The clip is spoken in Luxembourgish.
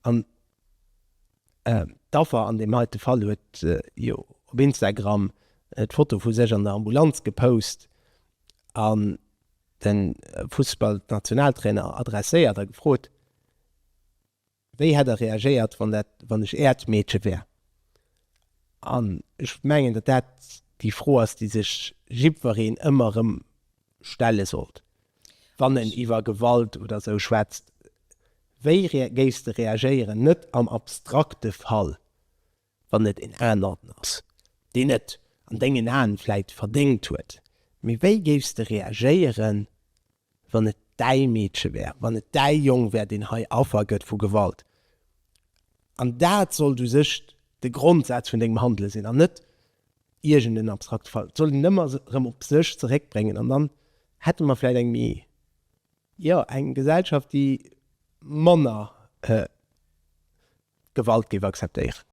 an dafür an dem heute Fall huet op Instagram et Foto vu sech an der Ambulanz gepost an den Fußballnationaltrainer adresséiert gefrot, wéi hat reagiert wann ech Erdmädchen wär. An ich mengen dat die froh ass die sech Jipwerin ëmmerem stelle sollt. Wann en iwwer Gewalt oder so schwätzt. Wéi geist reagieren net am abstrakte Fall, wann net in Änerden ass. Di net an degen Äenfleit verdingt huet. Mi wéi geist reagieren, wann et dei Mädchen wär, wann et dei Jong wär den hai afer gëtt vu Gewalt. An dat soll du sech de Grundsatz vun degem Handel sinn an net irgend den abstrakt Fall. Soll nëmmer op sech zerekbrengen an dann hätte man vielleicht eng eng Gesellschaft, die Manner Gewalt gewe akzeptiert.